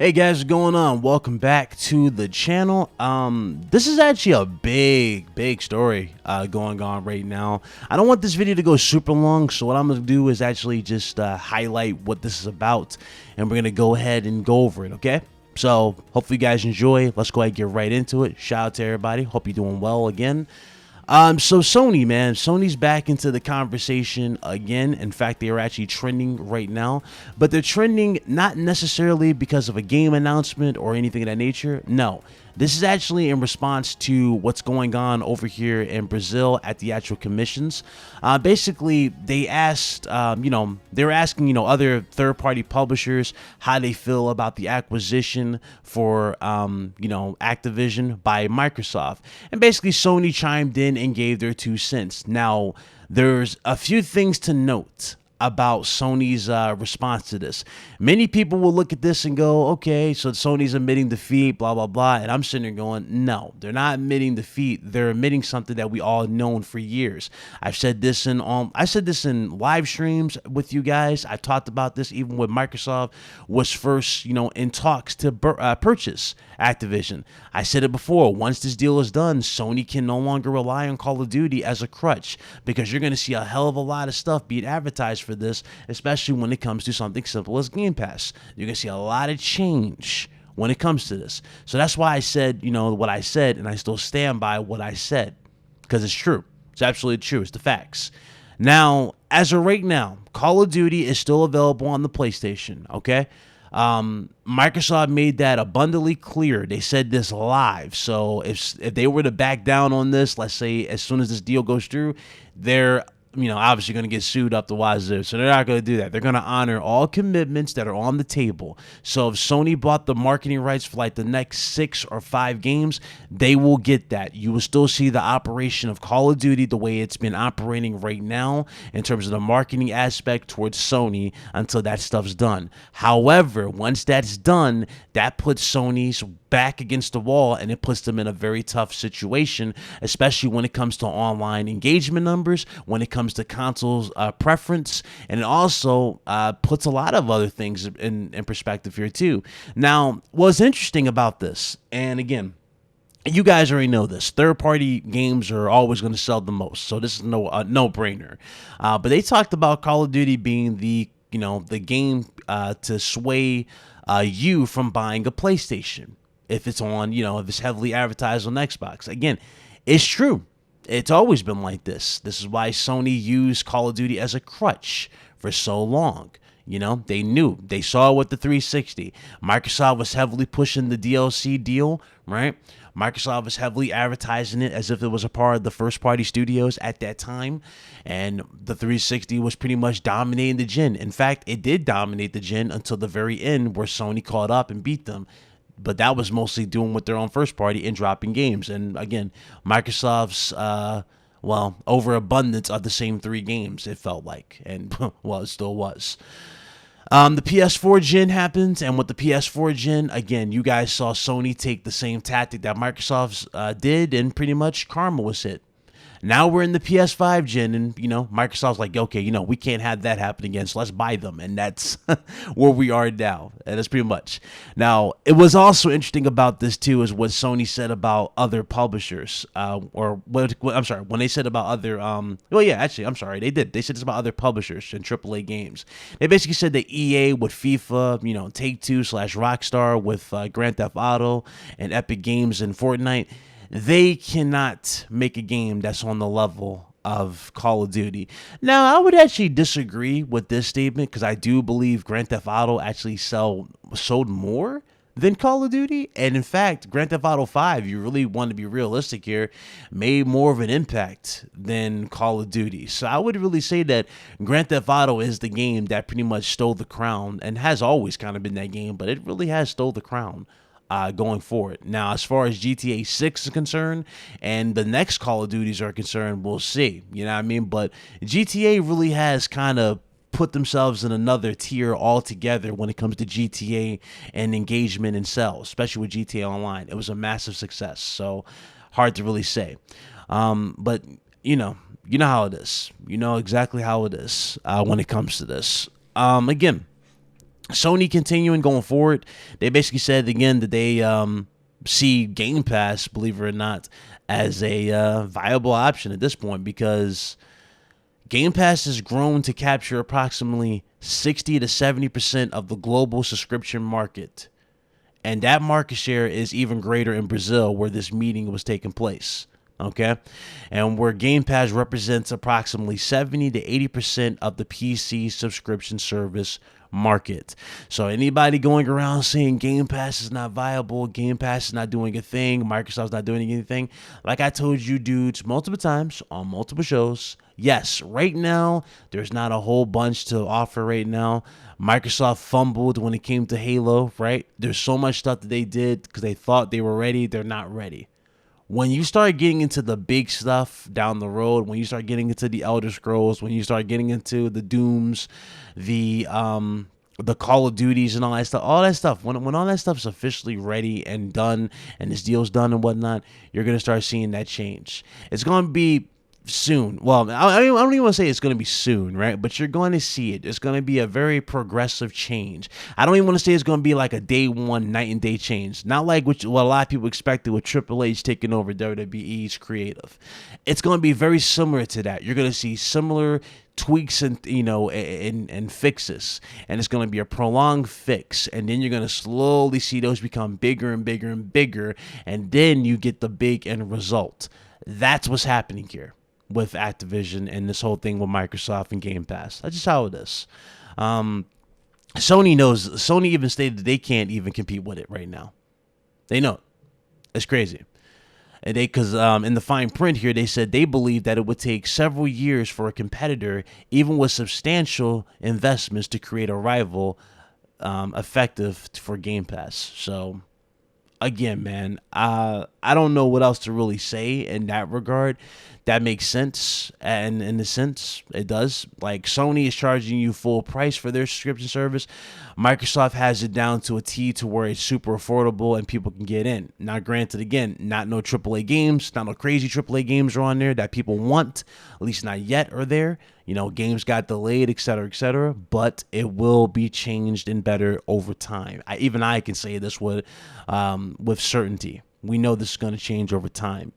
Hey guys, what's going on? Welcome back to the channel. This is actually a big story going on right now. I don't want this video to go super long, so what I'm gonna do is actually just highlight what this is about, and we're gonna go ahead and go over it. Okay, so hopefully you guys enjoy. Let's go ahead and get right into it. Shout out to everybody. Hope you're doing well again. So Sony, man, Sony's back into the conversation again. In fact, they are actually trending right now, but they're trending not necessarily because of a game announcement or anything of that nature. No, this is actually in response to what's going on over here in Brazil at the actual commissions. Basically, they asked, they're asking, other third-party publishers how they feel about the acquisition for, Activision by Microsoft. And basically, Sony chimed in and gave their 2 cents. Now, there's a few things to note about Sony's response to this. Many people will look at this and go, okay, so Sony's admitting defeat, blah, blah, blah. And I'm sitting there going, no, they're not admitting defeat. They're admitting something that we all known for years. I've said this in live streams with you guys. I talked about this even when Microsoft was first, in talks to purchase Activision. I said it before, once this deal is done, Sony can no longer rely on Call of Duty as a crutch, because you're going to see a hell of a lot of stuff being advertised for this, especially when it comes to something simple as Game Pass. You're going to see a lot of change when it comes to this. So that's why I said, what I said, and I still stand by what I said, because it's true. It's absolutely true. It's the facts. Now, as of right now, Call of Duty is still available on the PlayStation, okay? Microsoft made that abundantly clear. They said this live. So if they were to back down on this, let's say as soon as this deal goes through, they're obviously going to get sued up the wazoo. So they're not going to do that. They're going to honor all commitments that are on the table. So if Sony bought the marketing rights for like the next 6 or 5 games, they will get that. You will still see the operation of Call of Duty the way it's been operating right now in terms of the marketing aspect towards Sony until that stuff's done. However, once that's done, that puts Sony's back against the wall, and it puts them in a very tough situation, especially when it comes to online engagement numbers, when it comes to consoles preference, and it also puts a lot of other things in perspective here too. Now, what's interesting about this, and again, you guys already know this, third-party games are always going to sell the most, so this is no-brainer. But they talked about Call of Duty being the game to sway you from buying a PlayStation if it's on, if it's heavily advertised on Xbox. Again, it's true. It's always been like this. This is why Sony used Call of Duty as a crutch for so long. They knew. They saw with the 360. Microsoft was heavily pushing the DLC deal, right? Microsoft was heavily advertising it as if it was a part of the first-party studios at that time, and the 360 was pretty much dominating the gen. In fact, it did dominate the gen until the very end, where Sony caught up and beat them. But that was mostly doing with their own first-party and dropping games. And again, Microsoft's overabundance of the same 3 games, it felt like, and well, it still was. The PS4 gen happened, and with the PS4 gen, again, you guys saw Sony take the same tactic that Microsoft did, and pretty much karma was hit. Now we're in the PS5 gen, and, Microsoft's like, okay, we can't have that happen again, so let's buy them, and that's where we are now, and that's pretty much. Now, it was also interesting about this, too, is what Sony said about other publishers, when they said about other, they did. They said this about other publishers and AAA games. They basically said that EA with FIFA, Take-Two/Rockstar with Grand Theft Auto, and Epic Games and Fortnite, they cannot make a game that's on the level of Call of Duty. Now, I would actually disagree with this statement, because I do believe Grand Theft Auto actually sold more than Call of Duty. And in fact, Grand Theft Auto 5, you really want to be realistic here, made more of an impact than Call of Duty. So I would really say that Grand Theft Auto is the game that pretty much stole the crown, and has always kind of been that game, but it really has stole the crown going forward. Now, as far as GTA 6 is concerned and the next Call of Duties are concerned, we'll see. You know what I mean? But GTA really has kind of put themselves in another tier altogether when it comes to GTA and engagement and sales, especially with GTA Online. It was a massive success, so hard to really say. But you know how it is. You know exactly how it is when it comes to this. Again, Sony continuing going forward, they basically said again that they see Game Pass, believe it or not, as a viable option at this point, because Game Pass has grown to capture approximately 60 to 70% of the global subscription market. And that market share is even greater in Brazil, where this meeting was taking place. Okay. And where Game Pass represents approximately 70 to 80% of the PC subscription service market. So anybody going around saying Game Pass is not viable, Game Pass is not doing a thing, Microsoft's not doing anything, like I told you dudes multiple times on multiple shows, yes, right now there's not a whole bunch to offer right now. Microsoft fumbled when it came to Halo, right? There's so much stuff that they did because they thought they were ready. They're not ready. When you start getting into the big stuff down the road, when you start getting into the Elder Scrolls, when you start getting into the Dooms, the Call of Duties and all that stuff, when all that stuff is officially ready and done and this deal's done and whatnot, you're going to start seeing that change. It's going to be soon. Well, I don't even want to say it's going to be soon, right? But you're going to see it. It's going to be a very progressive change. I don't even want to say it's going to be like a day one, night and day change. Not like what a lot of people expected with Triple H taking over WWE's creative. It's going to be very similar to that. You're going to see similar tweaks and and fixes, and it's going to be a prolonged fix, and then you're going to slowly see those become bigger and bigger and bigger, and then you get the big end result. That's what's happening here with Activision and this whole thing with Microsoft and Game Pass. That's just how it is. Sony knows. Sony even stated that they can't even compete with it right now. They know it. It's crazy. And because in the fine print here, they said they believe that it would take several years for a competitor, even with substantial investments, to create a rival effective for Game Pass. So again, man, I don't know what else to really say in that regard. That makes sense, and in a sense, it does. Like, Sony is charging you full price for their subscription service. Microsoft has it down to a T to where it's super affordable and people can get in. Now, granted, again, not no AAA games, not no crazy AAA games are on there that people want, at least not yet are there. You know, games got delayed, etc., but it will be changed and better over time. Even I can say this with certainty. We know this is going to change over time.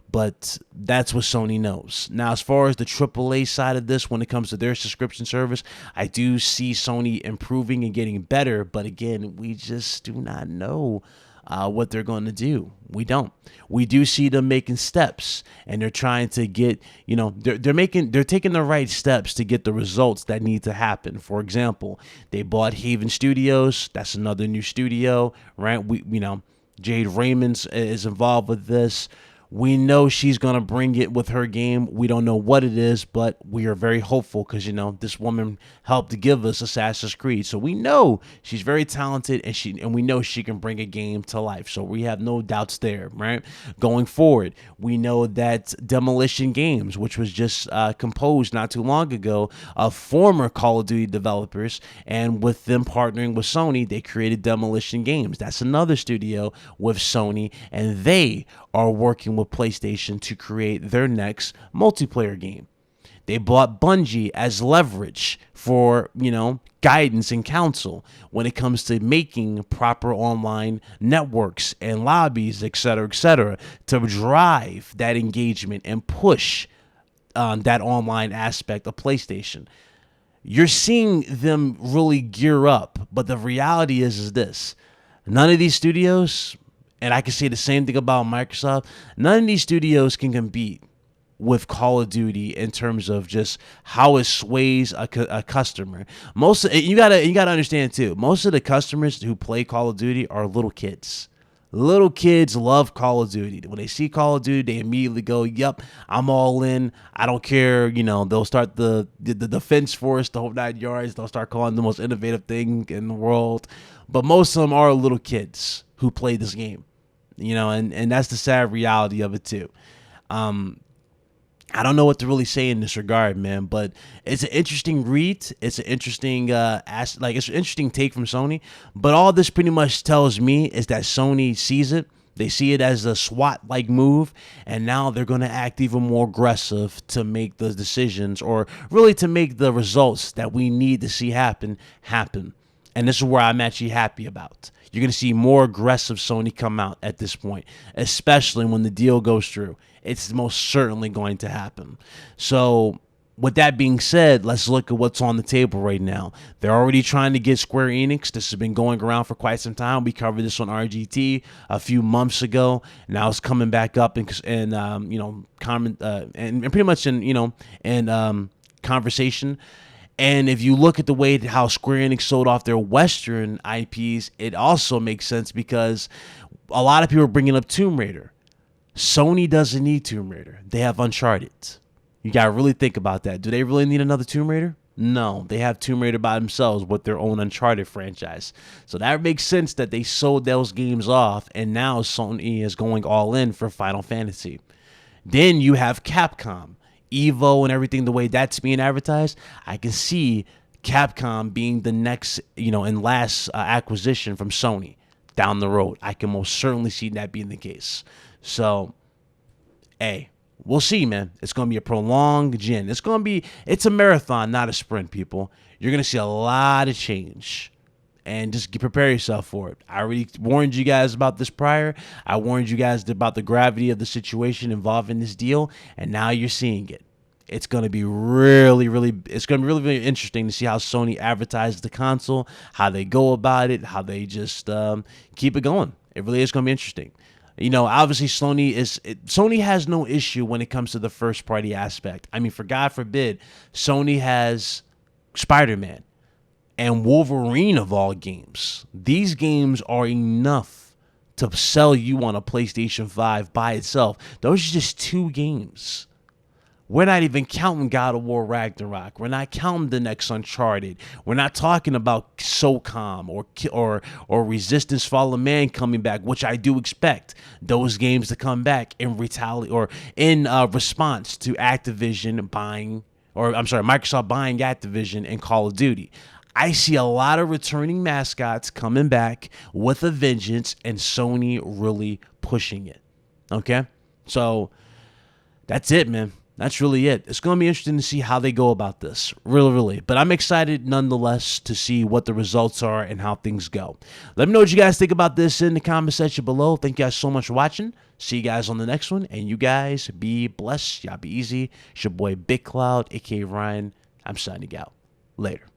But that's what Sony knows. Now, as far as the AAA side of this, when it comes to their subscription service, I do see Sony improving and getting better. But again, we just do not know what they're going to do. We don't. We do see them making steps, and they're trying to get, they're taking the right steps to get the results that need to happen. For example, they bought Haven Studios. That's another new studio, right? Jade Raymond is involved with this. We know she's going to bring it with her game. We don't know what it is, but we are very hopeful because, this woman helped to give us Assassin's Creed. So we know she's very talented, and we know she can bring a game to life. So we have no doubts there, right? Going forward, we know that Demolition Games, which was just composed not too long ago of former Call of Duty developers, and with them partnering with Sony, they created Demolition Games. That's another studio with Sony, and they are working with PlayStation to create their next multiplayer game. They bought Bungie as leverage for, guidance and counsel when it comes to making proper online networks and lobbies, etc., to drive that engagement and push that online aspect of PlayStation. You're seeing them really gear up, but the reality is this. None of these studios, and I can say the same thing about Microsoft, none of these studios can compete with Call of Duty in terms of just how it sways a customer. You gotta understand too. Most of the customers who play Call of Duty are little kids. Little kids love Call of Duty. When they see Call of Duty, they immediately go, "Yep, I'm all in. I don't care." They'll start the defense force, the whole 9 yards. They'll start calling the most innovative thing in the world. But most of them are little kids who play this game. And that's the sad reality of it too. I don't know what to really say in this regard, man, but it's an interesting read. It's an interesting it's an interesting take from Sony. But all this pretty much tells me is that Sony sees it. They see it as a SWAT-like move, and now they're going to act even more aggressive to make the decisions, or really to make the results that we need to see happen. And this is where I'm actually happy about. You're going to see more aggressive Sony come out at this point, especially when the deal goes through. It's most certainly going to happen. So with that being said, let's look at what's on the table right now. They're already trying to get Square Enix. This has been going around for quite some time. We covered this on RGT a few months ago. Now it's coming back up and pretty much in conversation. And if you look at the way how Square Enix sold off their Western IPs, it also makes sense because a lot of people are bringing up Tomb Raider. Sony doesn't need Tomb Raider. They have Uncharted. You got to really think about that. Do they really need another Tomb Raider? No, they have Tomb Raider by themselves with their own Uncharted franchise. So that makes sense that they sold those games off, and now Sony is going all in for Final Fantasy. Then you have Capcom. Evo and everything, the way that's being advertised, I can see Capcom being the next, and last acquisition from Sony down the road. I can most certainly see that being the case. So, hey, we'll see, man. It's going to be a prolonged gen. It's a marathon, not a sprint, people. You're going to see a lot of change. And just prepare yourself for it. I already warned you guys about this prior. I warned you guys about the gravity of the situation involving this deal, and now you're seeing it. It's going to be really, really interesting to see how Sony advertises the console, how they go about it, how they just keep it going. It really is going to be interesting. Obviously Sony has no issue when it comes to the first party aspect. I mean, for God forbid, Sony has Spider-Man and Wolverine of all games. These games are enough to sell you on a PlayStation 5 by itself. Those are just 2 games. We're not even counting God of War Ragnarok. We're not counting the next Uncharted. We're not talking about SOCOM or Resistance Fallen Man coming back, which I do expect those games to come back in response to Microsoft buying Activision and Call of Duty. I see a lot of returning mascots coming back with a vengeance and Sony really pushing it. Okay? So that's it, man. That's really it. It's going to be interesting to see how they go about this. Really, really. But I'm excited nonetheless to see what the results are and how things go. Let me know what you guys think about this in the comment section below. Thank you guys so much for watching. See you guys on the next one. And you guys be blessed. Y'all be easy. It's your boy Big Cloud, a.k.a. Ryan. I'm signing out. Later.